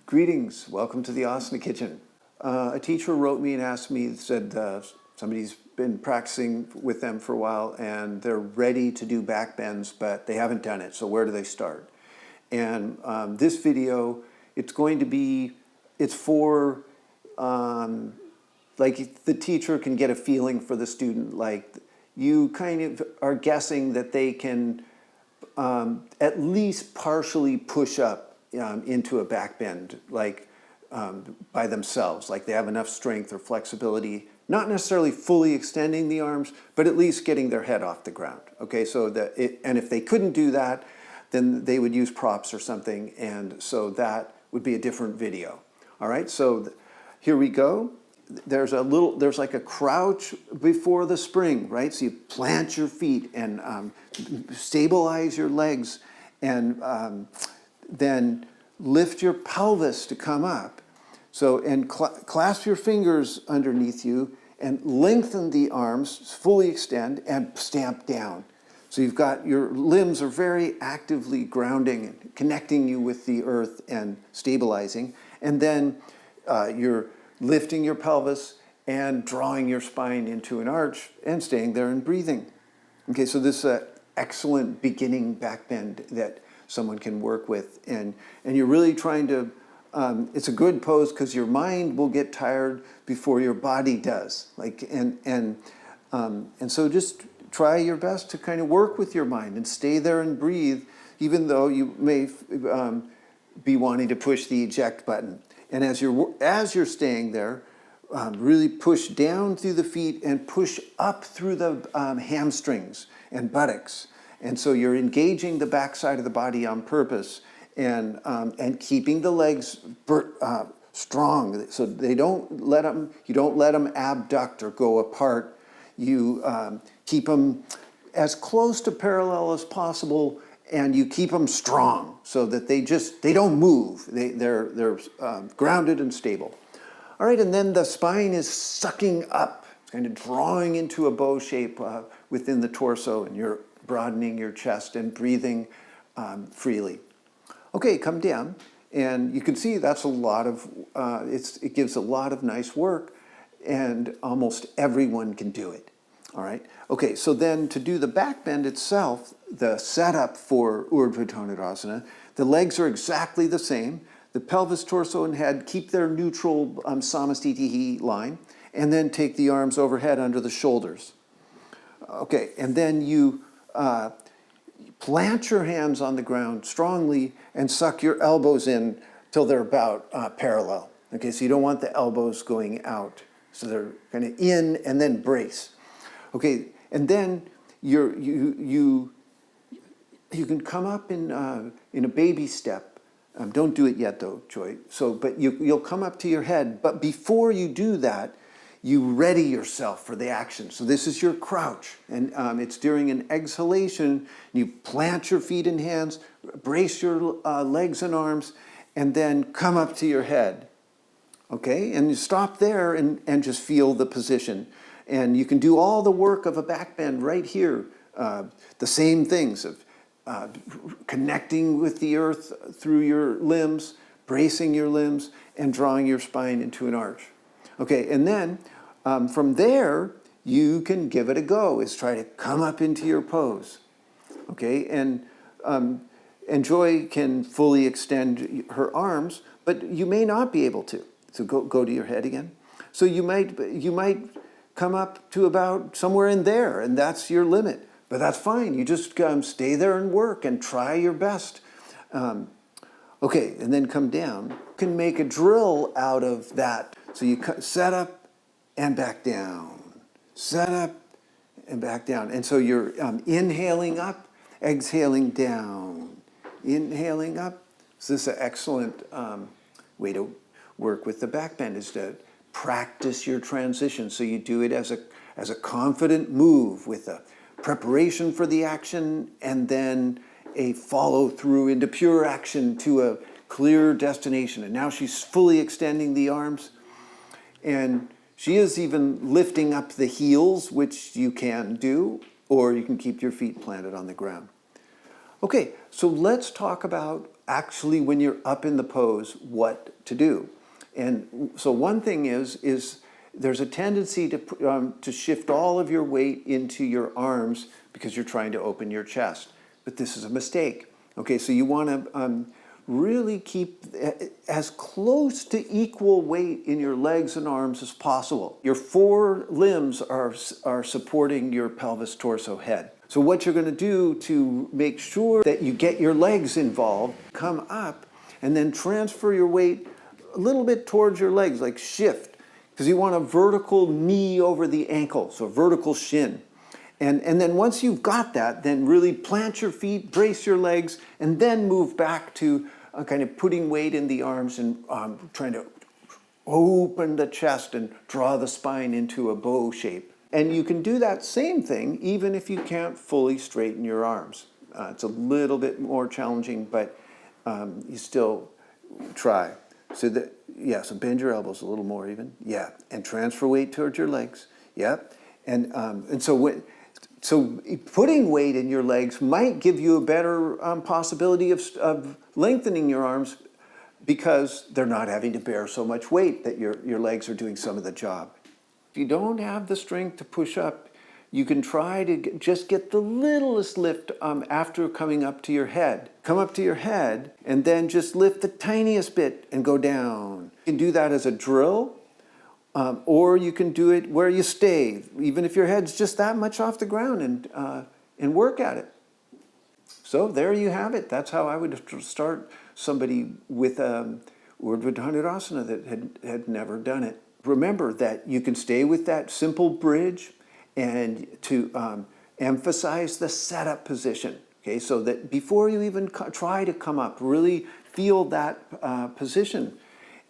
Greetings, welcome to the Asana Kitchen. A teacher wrote me and asked me, said somebody's been practicing with them for a while and they're ready to do back bends, but they haven't done it, so where do they start? And this video, it's for, like the teacher can get a feeling for the student, like you kind of are guessing that they can at least partially push up into a back bend, like by themselves, like they have enough strength or flexibility, not necessarily fully extending the arms, but at least getting their head off the ground. Okay, so and if they couldn't do that, then they would use props or something, and so that would be a different video. All right, so here we go. There's like a crouch before the spring, right? So you plant your feet and stabilize your legs, and then lift your pelvis to come up. So, and clasp your fingers underneath you and lengthen the arms, fully extend and stamp down. So you've got, your limbs are very actively grounding and connecting you with the earth and stabilizing. And then you're lifting your pelvis and drawing your spine into an arch and staying there and breathing. Okay, so this is an excellent beginning back bend that someone can work with, and you're really trying to, it's a good pose because your mind will get tired before your body does. Like, and so just try your best to kind of work with your mind and stay there and breathe, even though you may be wanting to push the eject button. And as you're staying there, really push down through the feet and push up through the hamstrings and buttocks. And so you're engaging the backside of the body on purpose, and keeping the legs strong. So they don't let them. You don't let them abduct or go apart. You keep them as close to parallel as possible, and you keep them strong so that they don't move. They're grounded and stable. All right, and then the spine is sucking up, kind of drawing into a bow shape within the torso, and you're broadening your chest and breathing freely. Okay, come down, and you can see that's a lot of, it gives a lot of nice work, and almost everyone can do it. All right, okay, so then to do the back bend itself, the setup for Urdhva Dhanurasana, the legs are exactly the same. The pelvis, torso, and head keep their neutral samastitihi line, and then take the arms overhead under the shoulders. Okay, and then you plant your hands on the ground strongly and suck your elbows in till they're about parallel. Okay, so you don't want the elbows going out. So they're kind of in and then brace. Okay, and then you can come up in a baby step. Don't do it yet though, Joy. So, but you'll come up to your head. But before you do that, you ready yourself for the action. So this is your crouch, and it's during an exhalation. You plant your feet and hands, brace your legs and arms, and then come up to your head. Okay, and you stop there and just feel the position. And you can do all the work of a back bend right here. The same things of connecting with the earth through your limbs, bracing your limbs, and drawing your spine into an arch. Okay, and then from there, you can give it a go, is try to come up into your pose. Okay, and Joy can fully extend her arms, but you may not be able to. So go to your head again. So you might come up to about somewhere in there, and that's your limit. But that's fine. You just stay there and work and try your best. Okay, and then come down. You can make a drill out of that. So you set up and back down, set up and back down. And so you're inhaling up, exhaling down, inhaling up. So this is an excellent way to work with the back bend, is to practice your transition. So you do it as a confident move with a preparation for the action and then a follow through into pure action to a clear destination. And now she's fully extending the arms. And she is even lifting up the heels, which you can do, or you can keep your feet planted on the ground. Okay, so let's talk about actually when you're up in the pose what to do. And so one thing is there's a tendency to shift all of your weight into your arms because you're trying to open your chest. But this is a mistake. Okay, so you want to really keep as close to equal weight in your legs and arms as possible. Your four limbs are supporting your pelvis, torso, head. So what you're going to do to make sure that you get your legs involved, come up and then transfer your weight a little bit towards your legs, like shift, because you want a vertical knee over the ankle, so vertical shin. And then once you've got that, then really plant your feet, brace your legs, and then move back to kind of putting weight in the arms and trying to open the chest and draw the spine into a bow shape. And you can do that same thing even if you can't fully straighten your arms. It's a little bit more challenging, but you still try. So so bend your elbows a little more even. Yeah, and transfer weight towards your legs. Yep, and so putting weight in your legs might give you a better possibility of lengthening your arms because they're not having to bear so much weight that your legs are doing some of the job. If you don't have the strength to push up, you can try to just get the littlest lift after coming up to your head. Come up to your head and then just lift the tiniest bit and go down. You can do that as a drill. Or you can do it where you stay, even if your head's just that much off the ground, and work at it. So there you have it. That's how I would start somebody with Urdhva Dhanurasana that had never done it. Remember that you can stay with that simple bridge and to emphasize the setup position. Okay, so that before you even try to come up, really feel that position.